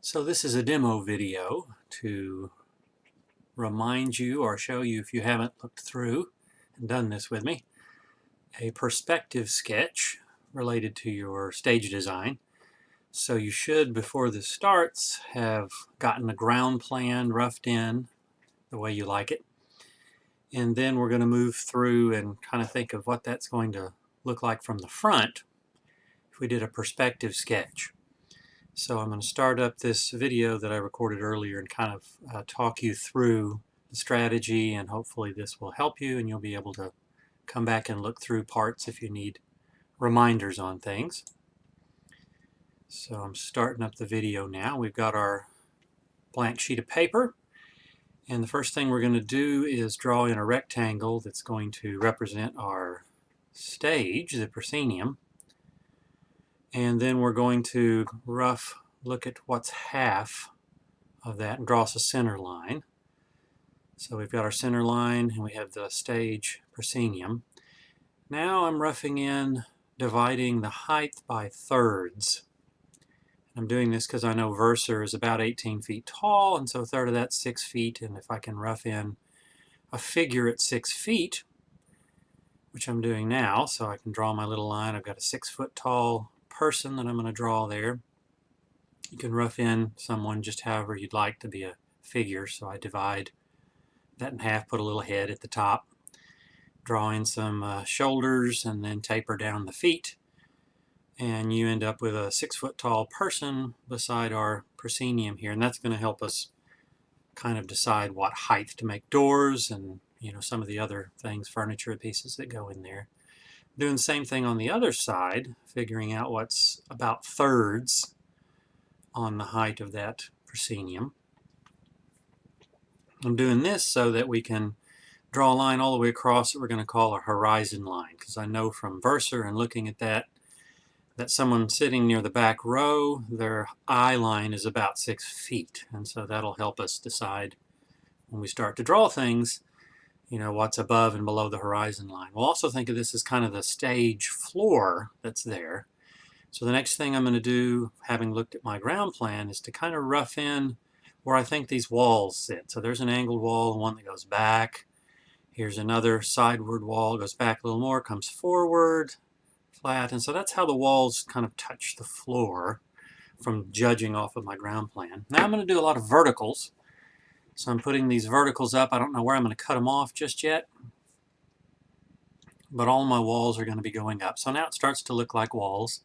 So this is a demo video to remind you or show you, if you haven't looked through and done this with me, a perspective sketch related to your stage design. So you should, before this starts, have gotten a ground plan roughed in the way you like it. And then we're going to move through and kind of think of what that's going to look like from the front if we did a perspective sketch. So I'm going to start up this video that I recorded earlier and kind of talk you through the strategy, and hopefully this will help you and you'll be able to come back and look through parts if you need reminders on things. So I'm starting up the video now. We've got our blank sheet of paper, and the first thing we're going to do is draw in a rectangle that's going to represent our stage, the proscenium. And then we're going to rough look at what's half of that and draw us a center line. So we've got our center line and we have the stage proscenium. Now I'm roughing in dividing the height by thirds. I'm doing this because I know Verser is about 18 feet tall, and so a third of that's 6 feet, and if I can rough in a figure at 6 feet, which I'm doing now, so I can draw my little line. I've got a 6 foot tall person that I'm going to draw there. You can rough in someone just however you'd like to be a figure, so I divide that in half, put a little head at the top, draw in some shoulders, and then taper down the feet, and you end up with a 6 foot tall person beside our proscenium here, and that's going to help us kind of decide what height to make doors and some of the other things, furniture pieces that go in there. Doing the same thing on the other side, figuring out what's about thirds on the height of that proscenium. I'm doing this so that we can draw a line all the way across that we're going to call a horizon line, because I know from Verser and looking at that someone sitting near the back row, their eye line is about 6 feet, and so that'll help us decide when we start to draw things, what's above and below the horizon line. We'll also think of this as kind of the stage floor that's there. So the next thing I'm going to do, having looked at my ground plan, is to kind of rough in where I think these walls sit. So there's an angled wall, one that goes back. Here's another sideward wall, goes back a little more, comes forward, flat. And so that's how the walls kind of touch the floor from judging off of my ground plan. Now I'm going to do a lot of verticals. So I'm putting these verticals up. I don't know where I'm going to cut them off just yet, but all my walls are going to be going up. So now it starts to look like walls.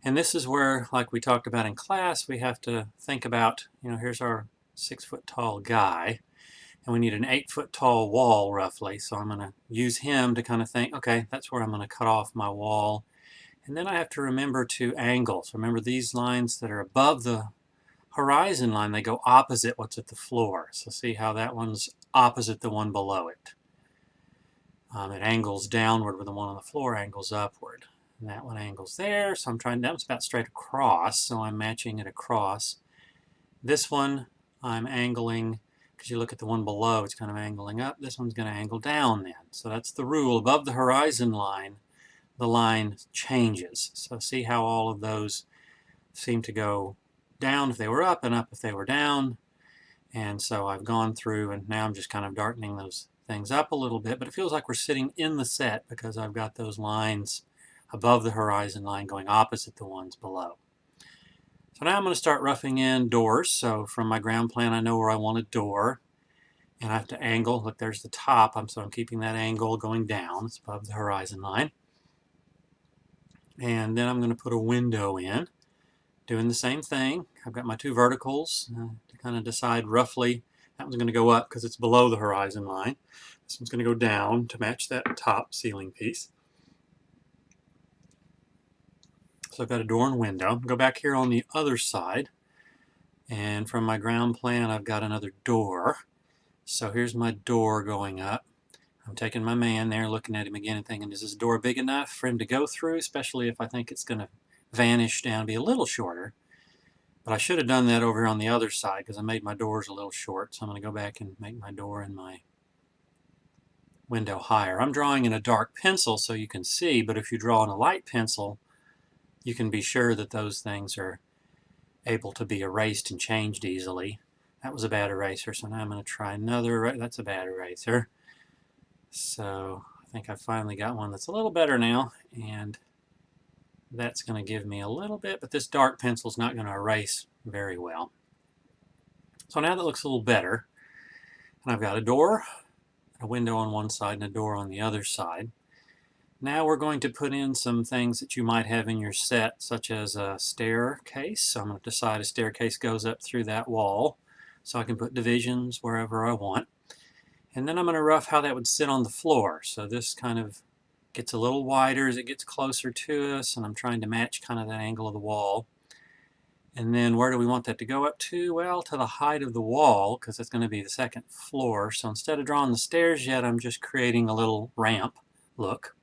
And this is where, like we talked about in class, we have to think about, here's our 6 foot tall guy, and we need an 8 foot tall wall roughly. So I'm going to use him to kind of think, okay, that's where I'm going to cut off my wall. And then I have to remember to angle. So remember, these lines that are above the horizon line, they go opposite what's at the floor. So see how that one's opposite the one below it. It angles downward where the one on the floor angles upward. And that one angles there, so I'm trying, that one's about straight across, so I'm matching it across. This one I'm angling, because you look at the one below, it's kind of angling up. This one's going to angle down then. So that's the rule. Above the horizon line, the line changes. So see how all of those seem to go down if they were up and up if they were down. And so I've gone through, and now I'm just kind of darkening those things up a little bit, but it feels like we're sitting in the set because I've got those lines above the horizon line going opposite the ones below. So now I'm going to start roughing in doors. So from my ground plan, I know where I want a door, and I have to angle. Look, there's the top, so I'm keeping that angle going down. It's above the horizon line. And then I'm going to put a window in, doing the same thing. I've got my two verticals to kind of decide roughly. That one's going to go up because it's below the horizon line. This one's going to go down to match that top ceiling piece. So I've got a door and window. Go back here on the other side, and from my ground plan I've got another door. So here's my door going up. I'm taking my man there, looking at him again and thinking, is this door big enough for him to go through, especially if I think it's going to vanish down, be a little shorter. But I should have done that over here on the other side because I made my doors a little short. So I'm going to go back and make my door and my window higher. I'm drawing in a dark pencil so you can see, but if you draw in a light pencil, you can be sure that those things are able to be erased and changed easily. That was a bad eraser, so now I'm going to try another. That's a bad eraser. So I think I finally got one that's a little better now, and that's going to give me a little bit, but this dark pencil is not going to erase very well. So now that looks a little better, and I've got a door, a window on one side and a door on the other side. Now we're going to put in some things that you might have in your set, such as a staircase. So I'm going to decide a staircase goes up through that wall, so I can put divisions wherever I want. And then I'm going to rough how that would sit on the floor. So this kind of gets a little wider as it gets closer to us, and I'm trying to match kind of that angle of the wall. And then where do we want that to go up to? Well, to the height of the wall, because it's going to be the second floor. So instead of drawing the stairs yet, I'm just creating a little ramp look.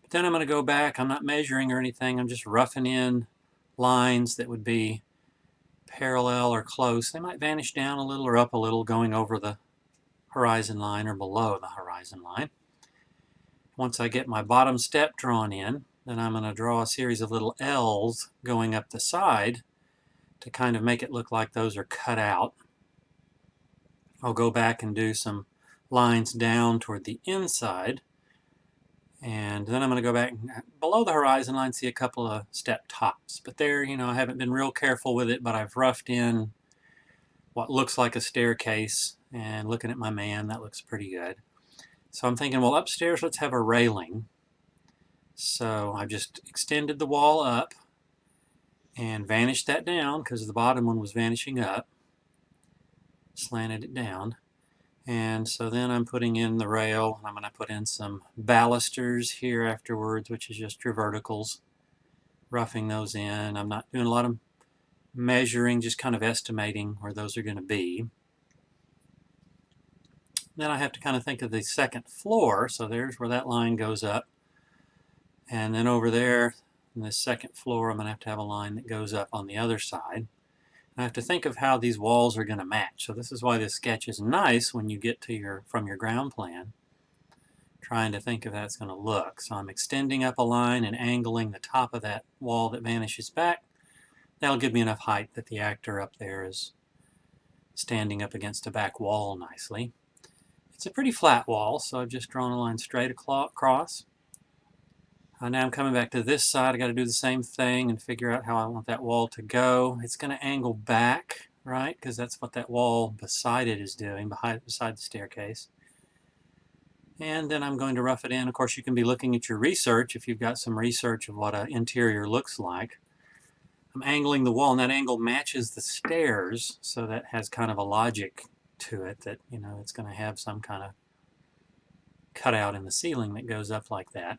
But then I'm going to go back. I'm not measuring or anything. I'm just roughing in lines that would be parallel or close. They might vanish down a little or up a little, going over the horizon line or below the horizon line. Once I get my bottom step drawn in, then I'm going to draw a series of little L's going up the side to kind of make it look like those are cut out. I'll go back and do some lines down toward the inside, and then I'm going to go back below the horizon line, see a couple of step tops. But there, you know, I haven't been real careful with it, but I've roughed in what looks like a staircase, and looking at my man, that looks pretty good. So I'm thinking, well, upstairs, let's have a railing. So I've just extended the wall up and vanished that down because the bottom one was vanishing up, slanted it down. And so then I'm putting in the rail, and I'm going to put in some balusters here afterwards, which is just your verticals, roughing those in. I'm not doing a lot of measuring, just kind of estimating where those are going to be. Then I have to kind of think of the second floor, so there's where that line goes up. And then over there, in this second floor, I'm going to have a line that goes up on the other side. I have to think of how these walls are going to match. So this is why this sketch is nice when you get to from your ground plan, trying to think of how it's going to look. So I'm extending up a line and angling the top of that wall that vanishes back. That'll give me enough height that the actor up there is standing up against a back wall nicely. It's a pretty flat wall, so I've just drawn a line straight across. Now I'm coming back to this side. I got to do the same thing and figure out how I want that wall to go. It's going to angle back, right? Because that's what that wall beside it is doing, beside the staircase. And then I'm going to rough it in. Of course, you can be looking at your research if you've got some research of what an interior looks like. I'm angling the wall, and that angle matches the stairs, so that has kind of a logic to it that, you know, it's going to have some kind of cutout in the ceiling that goes up like that.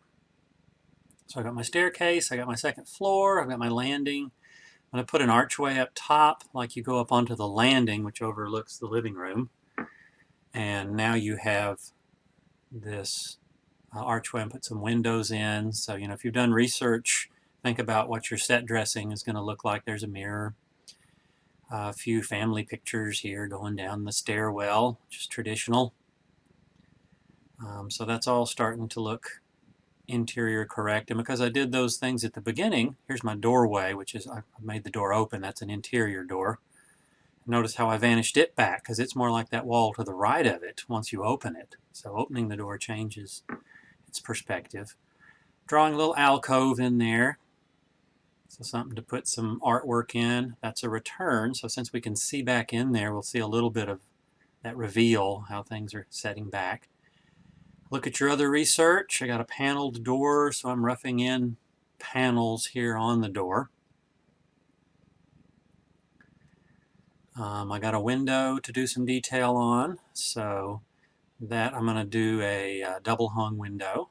So I got my staircase, I got my second floor, I've got my landing. I'm going to put an archway up top, like you go up onto the landing, which overlooks the living room. And now you have this archway, and put some windows in. So, you know, if you've done research, think about what your set dressing is going to look like. There's a mirror, a few family pictures here going down the stairwell, which is traditional. So that's all starting to look interior correct. And because I did those things at the beginning, here's my doorway, which is, I made the door open. That's an interior door. Notice how I vanished it back, because it's more like that wall to the right of it once you open it. So opening the door changes its perspective. Drawing a little alcove in there, so something to put some artwork in. That's a return, so since we can see back in there, we'll see a little bit of that reveal, how things are setting back. Look at your other research. I got a paneled door, so I'm roughing in panels here on the door. I got a window to do some detail on, so that I'm going to do a double hung window.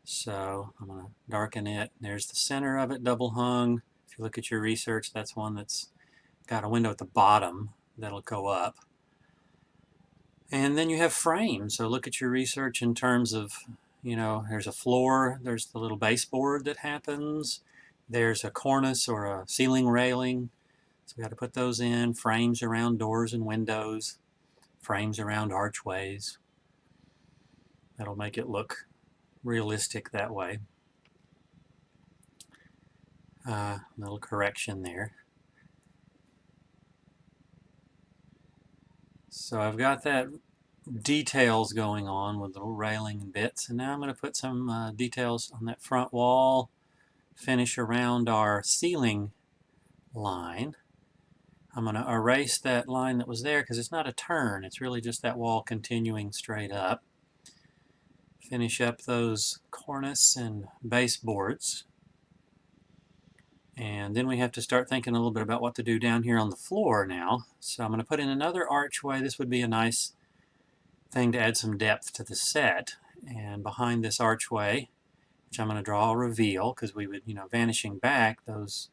So I'm going to darken it. There's the center of it, double hung. If you look at your research, that's one that's got a window at the bottom that'll go up. And then you have frames. So look at your research in terms of, you know, there's a floor, there's the little baseboard that happens, there's a cornice or a ceiling railing. So we got to put those in, frames around doors and windows, frames around archways. That'll make it look realistic that way. Little correction there. So I've got that details going on with little railing and bits, and now I'm going to put some details on that front wall, finish around our ceiling line. I'm going to erase that line that was there because it's not a turn, it's really just that wall continuing straight up. Finish up those cornice and baseboards. And then we have to start thinking a little bit about what to do down here on the floor now. So I'm going to put in another archway. This would be a nice thing to add some depth to the set. And behind this archway, which I'm going to draw a reveal, because we would, vanishing back, those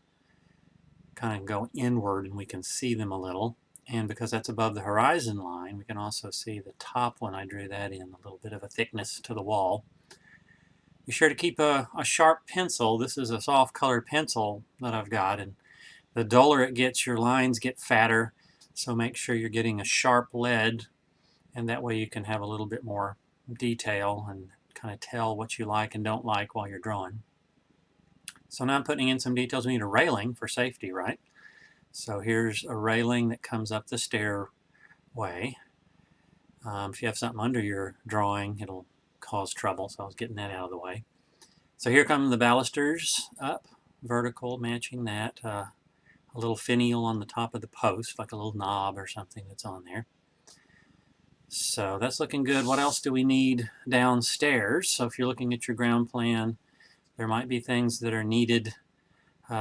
kind of go inward and we can see them a little. And because that's above the horizon line, we can also see the top when I drew that in, a little bit of a thickness to the wall. Be sure to keep a sharp pencil. This is a soft colored pencil that I've got, and the duller it gets, your lines get fatter, so make sure you're getting a sharp lead, and that way you can have a little bit more detail and kind of tell what you like and don't like while you're drawing. So now I'm putting in some details. We need a railing for safety, right? So here's a railing that comes up the stairway. If you have something under your drawing, it'll cause trouble, so I was getting that out of the way. So here come the balusters up, vertical, matching that. A little finial on the top of the post, like a little knob or something that's on there. So that's looking good. What else do we need downstairs? So if you're looking at your ground plan, there might be things that are needed.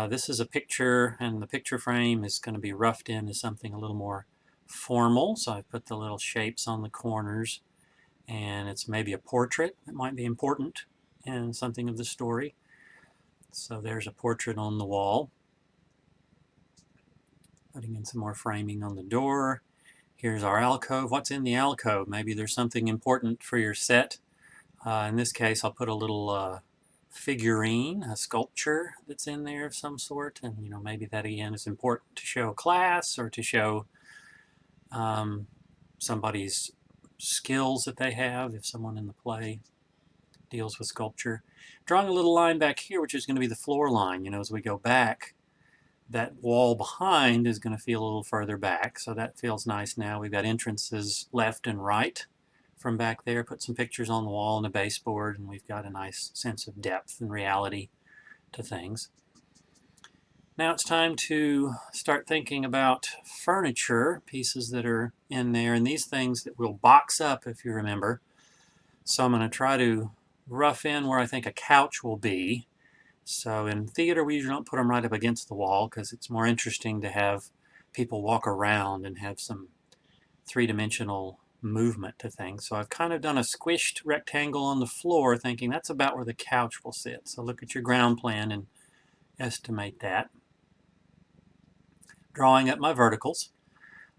This is a picture, and the picture frame is going to be roughed in as something a little more formal. So I've put the little shapes on the corners, and it's maybe a portrait that might be important in something of the story. So there's a portrait on the wall. Putting in some more framing on the door. Here's our alcove. What's in the alcove? Maybe there's something important for your set. In this case, I'll put a little figurine, a sculpture that's in there of some sort, and maybe that again is important to show class or to show somebody's skills that they have if someone in the play deals with sculpture. Drawing a little line back here, which is going to be the floor line. As we go back, that wall behind is going to feel a little further back, so that feels nice now. We've got entrances left and right from back there. Put some pictures on the wall and a baseboard, and we've got a nice sense of depth and reality to things. Now it's time to start thinking about furniture, pieces that are in there, and these things that we'll box up, if you remember. So I'm going to try to rough in where I think a couch will be. So in theater, we usually don't put them right up against the wall because it's more interesting to have people walk around and have some three-dimensional movement to things. So I've kind of done a squished rectangle on the floor, thinking that's about where the couch will sit. So look at your ground plan and estimate that. Drawing up my verticals.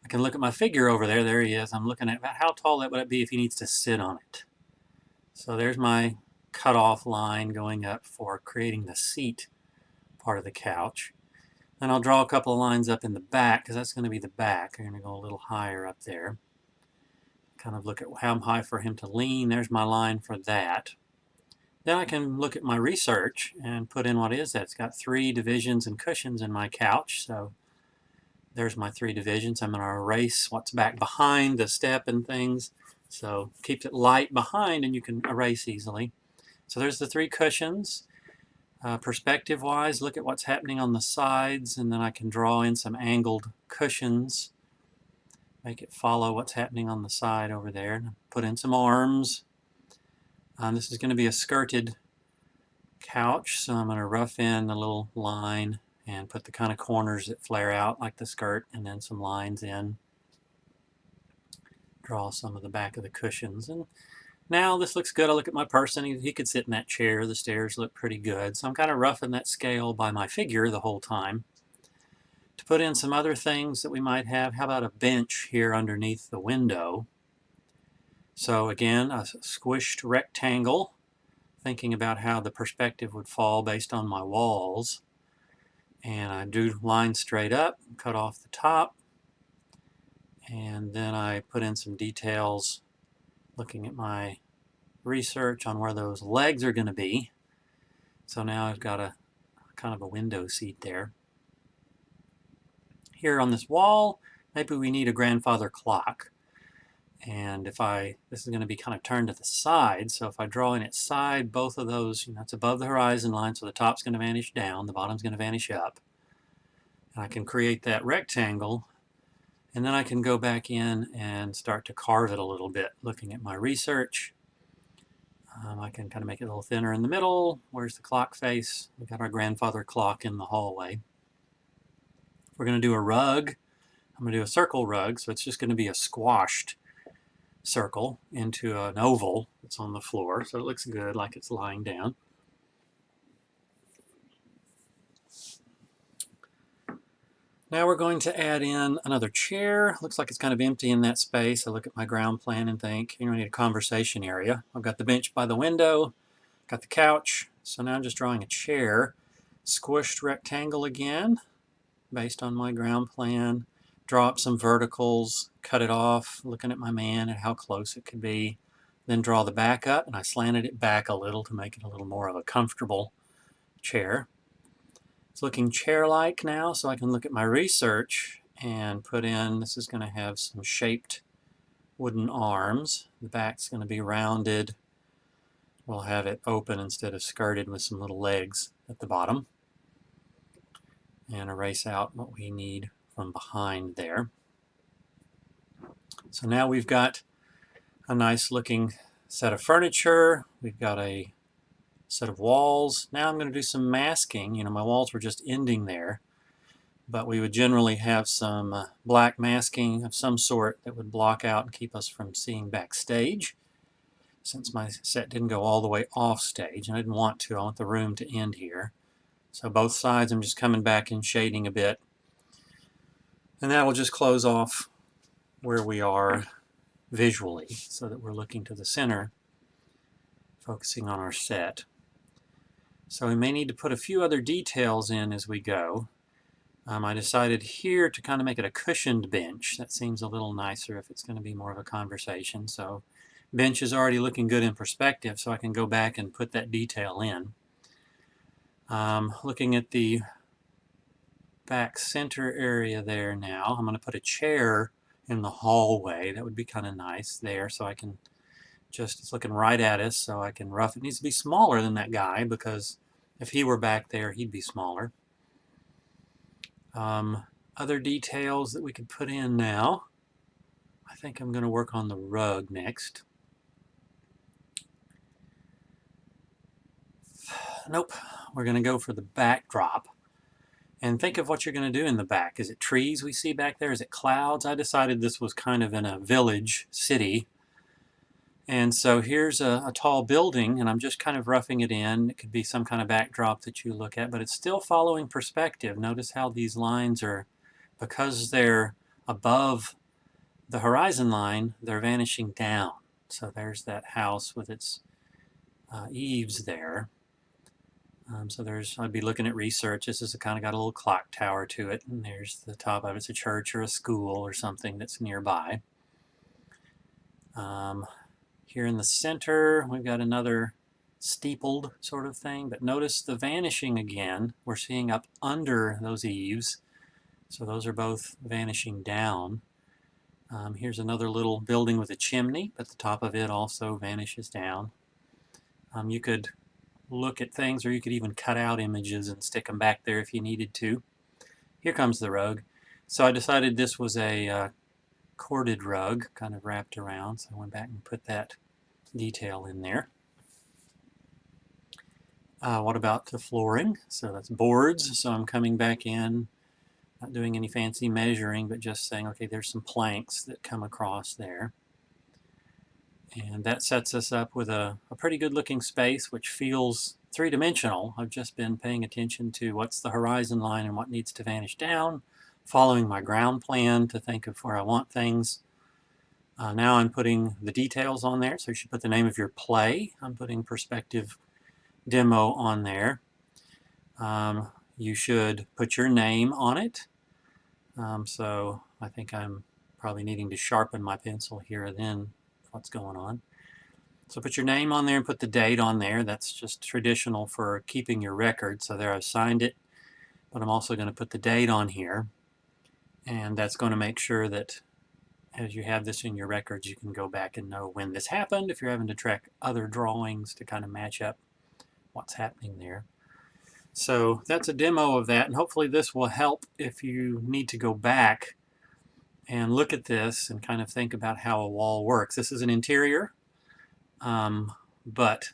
I can look at my figure over there. There he is. I'm looking at how tall that would it be if he needs to sit on it. So there's my cutoff line going up for creating the seat part of the couch. Then I'll draw a couple of lines up in the back because that's going to be the back. I'm going to go a little higher up there. Kind of look at how high for him to lean. There's my line for that. Then I can look at my research and put in what is that. It's got 3 divisions and cushions in my couch. So there's my 3 divisions. I'm going to erase what's back behind the step and things. So keep it light behind and you can erase easily. So there's the 3 cushions. Perspective-wise, look at what's happening on the sides, and then I can draw in some angled cushions. Make it follow what's happening on the side over there. Put in some arms. This is going to be a skirted couch, so I'm going to rough in a little line and put the kind of corners that flare out like the skirt, and then some lines in. Draw some of the back of the cushions. And now this looks good. I look at my person. He could sit in that chair. The stairs look pretty good. So I'm kind of roughing that scale by my figure the whole time. To put in some other things that we might have, how about a bench here underneath the window? So again, a squished rectangle, thinking about how the perspective would fall based on my walls. And I do lines straight up, cut off the top, and then I put in some details looking at my research on where those legs are going to be. So now I've got a kind of a window seat there. Here on this wall, maybe we need a grandfather clock. And this is going to be kind of turned to the side, so if I draw in its side, both of those, it's above the horizon line, so the top's going to vanish down, the bottom's going to vanish up. And I can create that rectangle, and then I can go back in and start to carve it a little bit, looking at my research. I can kind of make it a little thinner in the middle. Where's the clock face? We've got our grandfather clock in the hallway. We're going to do a rug. I'm going to do a circle rug, so it's just going to be a squashed circle into an oval that's on the floor, so it looks good like it's lying down. Now we're going to add in another chair. Looks like it's kind of empty in that space. I look at my ground plan and think, I need a conversation area. I've got the bench by the window, got the couch, so now I'm just drawing a chair. Squished rectangle again, based on my ground plan. Draw up some verticals, cut it off, looking at my man and how close it could be. Then draw the back up, and I slanted it back a little to make it a little more of a comfortable chair. It's looking chair-like now, so I can look at my research and put in, this is going to have some shaped wooden arms. The back's going to be rounded. We'll have it open instead of skirted with some little legs at the bottom. And erase out what we need from behind there. So now we've got a nice looking set of furniture. We've got a set of walls. Now I'm going to do some masking. My walls were just ending there, but we would generally have some black masking of some sort that would block out and keep us from seeing backstage. Since my set didn't go all the way off stage, and I didn't want to, I want the room to end here. So both sides I'm just coming back and shading a bit. And that will just close off where we are visually so that we're looking to the center, focusing on our set. So we may need to put a few other details in as we go. I decided here to kind of make it a cushioned bench. That seems a little nicer if it's going to be more of a conversation. So bench is already looking good in perspective, so I can go back and put that detail in. Looking at the back center area there now, I'm going to put a chair in the hallway. That would be kind of nice there, so I can it's looking right at us, so I can rough it. It needs to be smaller than that guy, because if he were back there, he'd be smaller. Other details that we could put in now. I think I'm going to work on the rug next. Nope. We're going to go for the backdrop. And think of what you're going to do in the back. Is it trees we see back there? Is it clouds? I decided this was kind of in a village, city. And so here's a tall building, and I'm just kind of roughing it in. It could be some kind of backdrop that you look at, but it's still following perspective. Notice how these lines are, because they're above the horizon line, they're vanishing down. So there's that house with its eaves there. So I'd be looking at research. This has kind of got a little clock tower to it, and there's the top of it. It's a church or a school or something that's nearby. Here in the center, we've got another steepled sort of thing, but notice the vanishing again. We're seeing up under those eaves, so those are both vanishing down. Here's another little building with a chimney, but the top of it also vanishes down. You could look at things, or you could even cut out images and stick them back there if you needed to. Here comes the rug. So I decided this was a corded rug, kind of wrapped around, so I went back and put that detail in there. What about the flooring? So that's boards, so I'm coming back in, not doing any fancy measuring, but just saying, okay, there's some planks that come across there. And that sets us up with a pretty good looking space, which feels three-dimensional. I've just been paying attention to what's the horizon line and what needs to vanish down, following my ground plan to think of where I want things. Now I'm putting the details on there, so you should put the name of your play. I'm putting perspective demo on there. You should put your name on it. So I think I'm probably needing to sharpen my pencil here then what's going on. So put your name on there and put the date on there. That's just traditional for keeping your record. So there I've signed it, but I'm also going to put the date on here, and that's going to make sure that as you have this in your records, you can go back and know when this happened if you're having to track other drawings to kind of match up what's happening there. So that's a demo of that, and hopefully this will help if you need to go back and look at this and kind of think about how a wall works. This is an interior, but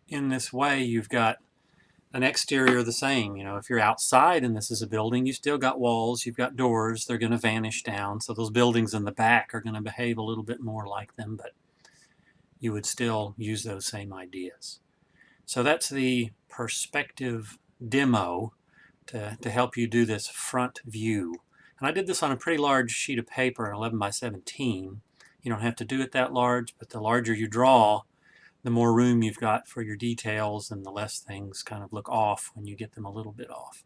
in this way you've got an exterior the same. You know, if you're outside and this is a building, you still got walls, you've got doors, they're going to vanish down, so those buildings in the back are going to behave a little bit more like them, but you would still use those same ideas. So that's the perspective demo to help you do this front view. And I did this on a pretty large sheet of paper, 11 by 17. You don't have to do it that large, but the larger you draw, the more room you've got for your details and the less things kind of look off when you get them a little bit off.